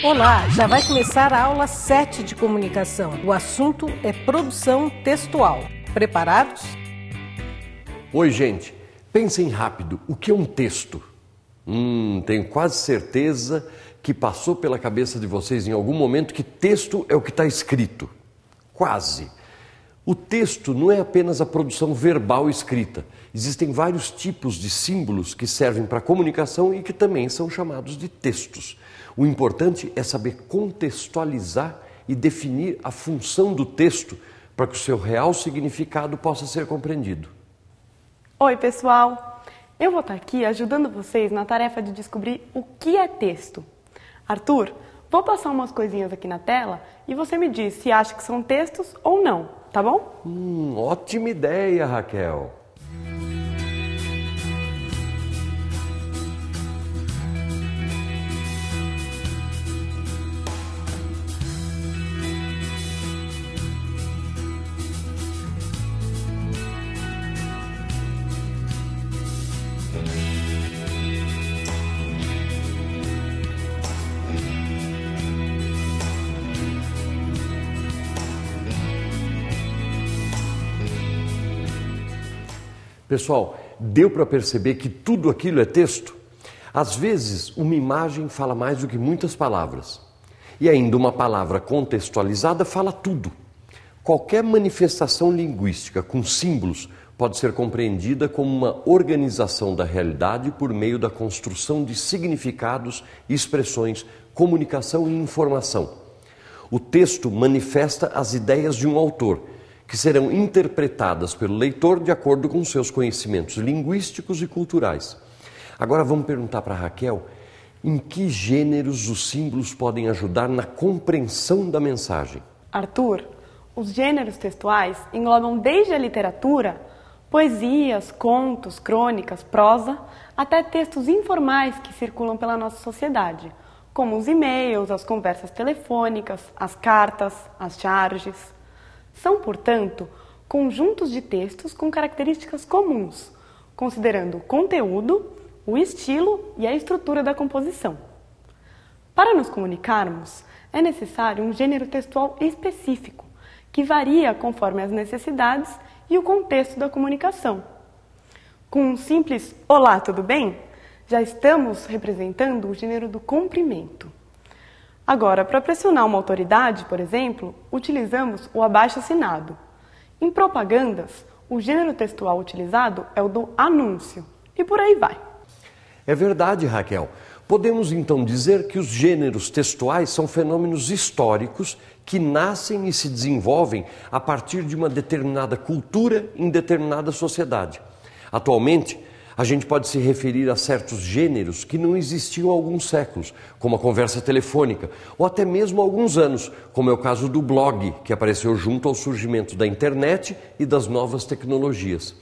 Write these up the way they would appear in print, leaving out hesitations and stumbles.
Olá, já vai começar a aula 7 de comunicação. O assunto é produção textual. Preparados? Oi, gente. Pensem rápido. O que é um texto? Tenho quase certeza que passou pela cabeça de vocês em algum momento que texto é o que está escrito. Quase. O texto não é apenas a produção verbal escrita. Existem vários tipos de símbolos que servem para comunicação e que também são chamados de textos. O importante é saber contextualizar e definir a função do texto para que o seu real significado possa ser compreendido. Oi, pessoal! Eu vou estar aqui ajudando vocês na tarefa de descobrir o que é texto. Arthur, vou passar umas coisinhas aqui na tela e você me diz se acha que são textos ou não, tá bom? Ótima ideia, Raquel! Pessoal, deu para perceber que tudo aquilo é texto? Às vezes, uma imagem fala mais do que muitas palavras. E ainda uma palavra contextualizada fala tudo. Qualquer manifestação linguística com símbolos pode ser compreendida como uma organização da realidade por meio da construção de significados, expressões, comunicação e informação. O texto manifesta as ideias de um autor, que serão interpretadas pelo leitor de acordo com seus conhecimentos linguísticos e culturais. Agora vamos perguntar para a Raquel em que gêneros os símbolos podem ajudar na compreensão da mensagem. Arthur, os gêneros textuais englobam desde a literatura, poesias, contos, crônicas, prosa, até textos informais que circulam pela nossa sociedade, como os e-mails, as conversas telefônicas, as cartas, as charges. São, portanto, conjuntos de textos com características comuns, considerando o conteúdo, o estilo e a estrutura da composição. Para nos comunicarmos, é necessário um gênero textual específico, que varia conforme as necessidades e o contexto da comunicação. Com um simples "Olá, tudo bem?", já estamos representando o gênero do comprimento. Agora, para pressionar uma autoridade, por exemplo, utilizamos o abaixo-assinado. Em propagandas, o gênero textual utilizado é o do anúncio. E por aí vai. É verdade, Raquel. Podemos então dizer que os gêneros textuais são fenômenos históricos que nascem e se desenvolvem a partir de uma determinada cultura em determinada sociedade. Atualmente, a gente pode se referir a certos gêneros que não existiam há alguns séculos, como a conversa telefônica, ou até mesmo há alguns anos, como é o caso do blog, que apareceu junto ao surgimento da internet e das novas tecnologias.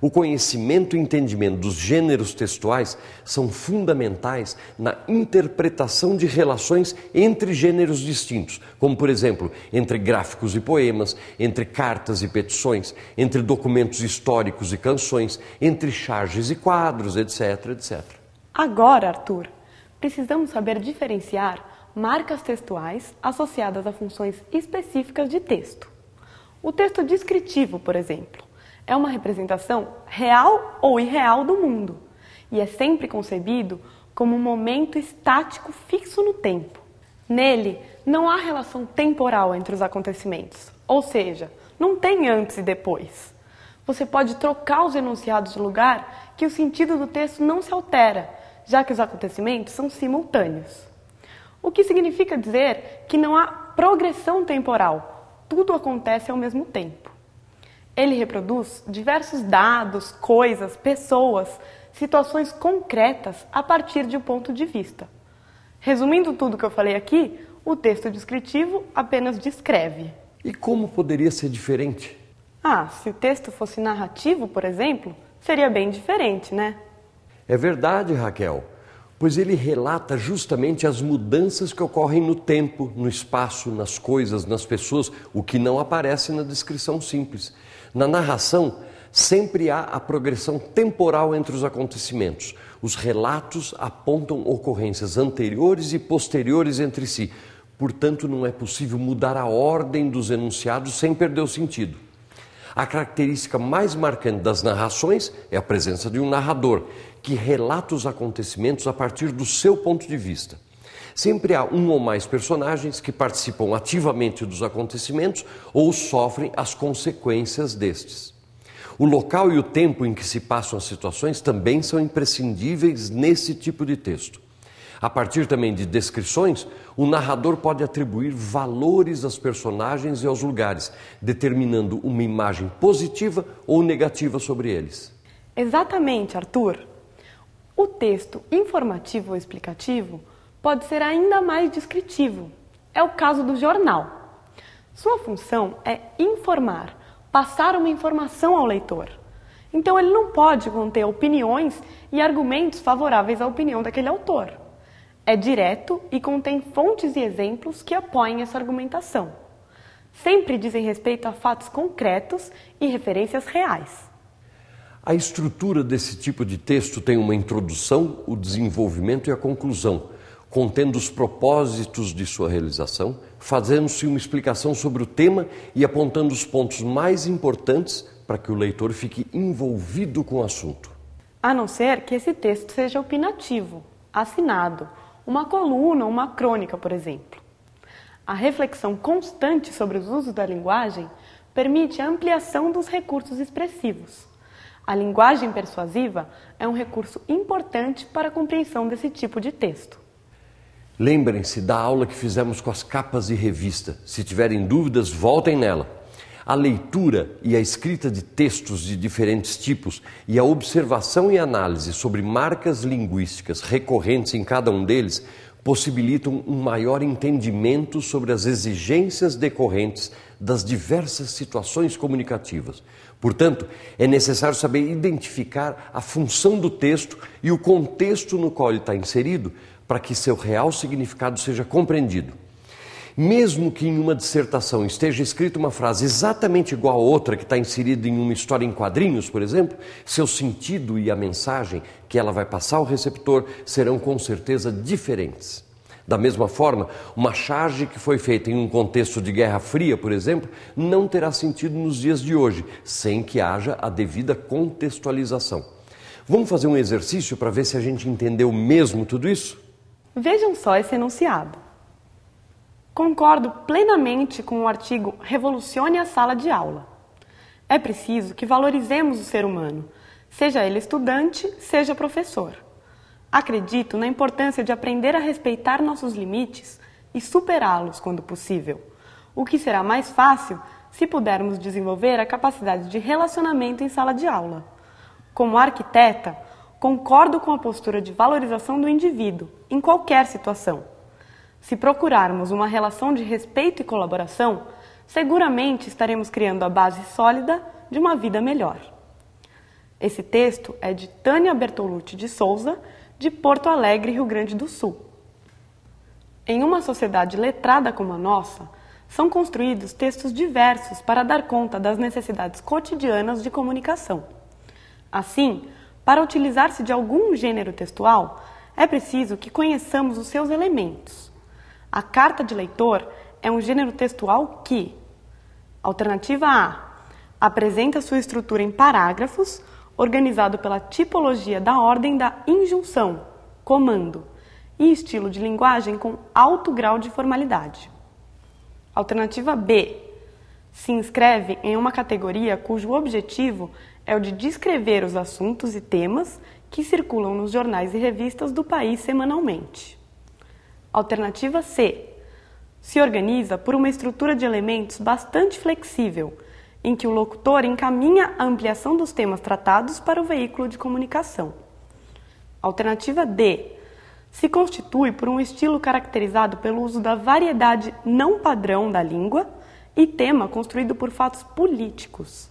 O conhecimento e entendimento dos gêneros textuais são fundamentais na interpretação de relações entre gêneros distintos, como, por exemplo, entre gráficos e poemas, entre cartas e petições, entre documentos históricos e canções, entre charges e quadros, etc, etc. Agora, Arthur, precisamos saber diferenciar marcas textuais associadas a funções específicas de texto. O texto descritivo, por exemplo, é uma representação real ou irreal do mundo e é sempre concebido como um momento estático fixo no tempo. Nele, não há relação temporal entre os acontecimentos, ou seja, não tem antes e depois. Você pode trocar os enunciados de lugar que o sentido do texto não se altera, já que os acontecimentos são simultâneos. O que significa dizer que não há progressão temporal, tudo acontece ao mesmo tempo. Ele reproduz diversos dados, coisas, pessoas, situações concretas a partir de um ponto de vista. Resumindo tudo que eu falei aqui, o texto descritivo apenas descreve. E como poderia ser diferente? Se o texto fosse narrativo, por exemplo, seria bem diferente, né? É verdade, Raquel, pois ele relata justamente as mudanças que ocorrem no tempo, no espaço, nas coisas, nas pessoas, o que não aparece na descrição simples. Na narração, sempre há a progressão temporal entre os acontecimentos. Os relatos apontam ocorrências anteriores e posteriores entre si. Portanto, não é possível mudar a ordem dos enunciados sem perder o sentido. A característica mais marcante das narrações é a presença de um narrador, que relata os acontecimentos a partir do seu ponto de vista. Sempre há um ou mais personagens que participam ativamente dos acontecimentos ou sofrem as consequências destes. O local e o tempo em que se passam as situações também são imprescindíveis nesse tipo de texto. A partir também de descrições, o narrador pode atribuir valores aos personagens e aos lugares, determinando uma imagem positiva ou negativa sobre eles. Exatamente, Arthur. O texto informativo ou explicativo pode ser ainda mais descritivo. É o caso do jornal. Sua função é informar, passar uma informação ao leitor. Então ele não pode conter opiniões e argumentos favoráveis à opinião daquele autor. É direto e contém fontes e exemplos que apoiem essa argumentação. Sempre dizem respeito a fatos concretos e referências reais. A estrutura desse tipo de texto tem uma introdução, o desenvolvimento e a conclusão, contendo os propósitos de sua realização, fazendo-se uma explicação sobre o tema e apontando os pontos mais importantes para que o leitor fique envolvido com o assunto. A não ser que esse texto seja opinativo, assinado, uma coluna ou uma crônica, por exemplo. A reflexão constante sobre os usos da linguagem permite a ampliação dos recursos expressivos. A linguagem persuasiva é um recurso importante para a compreensão desse tipo de texto. Lembrem-se da aula que fizemos com as capas de revista. Se tiverem dúvidas, voltem nela. A leitura e a escrita de textos de diferentes tipos e a observação e análise sobre marcas linguísticas recorrentes em cada um deles possibilitam um maior entendimento sobre as exigências decorrentes das diversas situações comunicativas. Portanto, é necessário saber identificar a função do texto e o contexto no qual ele está inserido para que seu real significado seja compreendido. Mesmo que em uma dissertação esteja escrita uma frase exatamente igual a outra que está inserida em uma história em quadrinhos, por exemplo, seu sentido e a mensagem que ela vai passar ao receptor serão com certeza diferentes. Da mesma forma, uma charge que foi feita em um contexto de Guerra Fria, por exemplo, não terá sentido nos dias de hoje, sem que haja a devida contextualização. Vamos fazer um exercício para ver se a gente entendeu mesmo tudo isso? Vejam só esse enunciado. Concordo plenamente com o artigo Revolucione a Sala de Aula. É preciso que valorizemos o ser humano, seja ele estudante, seja professor. Acredito na importância de aprender a respeitar nossos limites e superá-los quando possível, o que será mais fácil se pudermos desenvolver a capacidade de relacionamento em sala de aula. Como arquiteta, concordo com a postura de valorização do indivíduo, em qualquer situação. Se procurarmos uma relação de respeito e colaboração, seguramente estaremos criando a base sólida de uma vida melhor. Esse texto é de Tânia Bertolucci de Souza, de Porto Alegre, Rio Grande do Sul. Em uma sociedade letrada como a nossa, são construídos textos diversos para dar conta das necessidades cotidianas de comunicação. Assim, para utilizar-se de algum gênero textual, é preciso que conheçamos os seus elementos. A carta de leitor é um gênero textual que, alternativa A, apresenta sua estrutura em parágrafos, organizado pela tipologia da ordem da injunção, comando, e estilo de linguagem com alto grau de formalidade. Alternativa B, se inscreve em uma categoria cujo objetivo é o de descrever os assuntos e temas que circulam nos jornais e revistas do país semanalmente. Alternativa C, se organiza por uma estrutura de elementos bastante flexível, em que o locutor encaminha a ampliação dos temas tratados para o veículo de comunicação. Alternativa D, se constitui por um estilo caracterizado pelo uso da variedade não padrão da língua e tema construído por fatos políticos.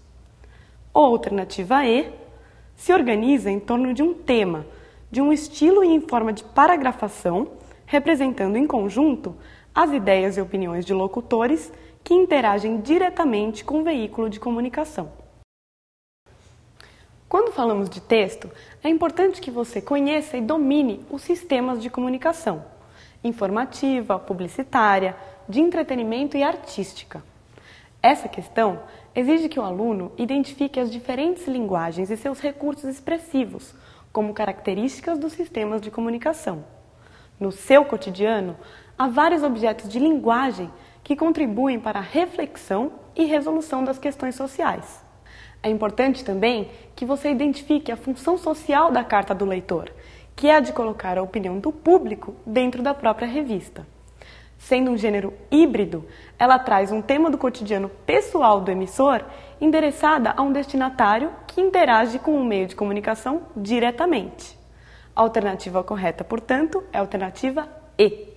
Ou alternativa E, se organiza em torno de um tema, de um estilo e em forma de paragrafação, representando em conjunto as ideias e opiniões de locutores que interagem diretamente com o veículo de comunicação. Quando falamos de texto, é importante que você conheça e domine os sistemas de comunicação: informativa, publicitária, de entretenimento e artística. Essa questão exige que o aluno identifique as diferentes linguagens e seus recursos expressivos como características dos sistemas de comunicação. No seu cotidiano, há vários objetos de linguagem que contribuem para a reflexão e resolução das questões sociais. É importante também que você identifique a função social da carta do leitor, que é a de colocar a opinião do público dentro da própria revista. Sendo um gênero híbrido, ela traz um tema do cotidiano pessoal do emissor endereçada a um destinatário que interage com o meio de comunicação diretamente. A alternativa correta, portanto, é a alternativa E.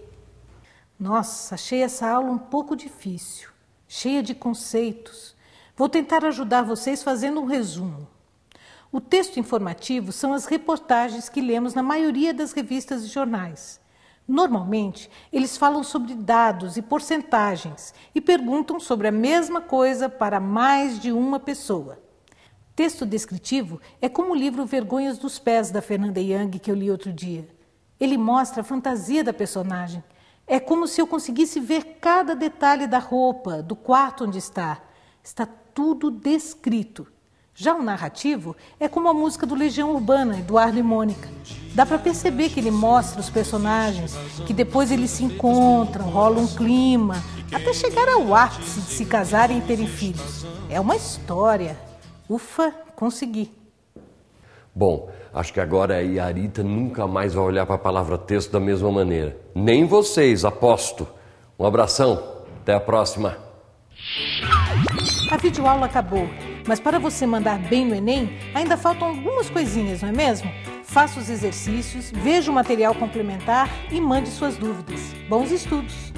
Nossa, achei essa aula um pouco difícil, cheia de conceitos. Vou tentar ajudar vocês fazendo um resumo. O texto informativo são as reportagens que lemos na maioria das revistas e jornais. Normalmente, eles falam sobre dados e porcentagens e perguntam sobre a mesma coisa para mais de uma pessoa. Texto descritivo é como o livro Vergonhas dos Pés, da Fernanda Young, que eu li outro dia. Ele mostra a fantasia da personagem. É como se eu conseguisse ver cada detalhe da roupa, do quarto onde está. Está tudo descrito. Já o narrativo é como a música do Legião Urbana, Eduardo e Mônica. Dá para perceber que ele mostra os personagens, que depois eles se encontram, rola um clima, até chegar ao ápice de se casarem e terem filhos. É uma história. Ufa, consegui. Bom, acho que agora a Yarita nunca mais vai olhar para a palavra texto da mesma maneira. Nem vocês, aposto. Um abração, até a próxima. A videoaula acabou, mas para você mandar bem no Enem, ainda faltam algumas coisinhas, não é mesmo? Faça os exercícios, veja o material complementar e mande suas dúvidas. Bons estudos!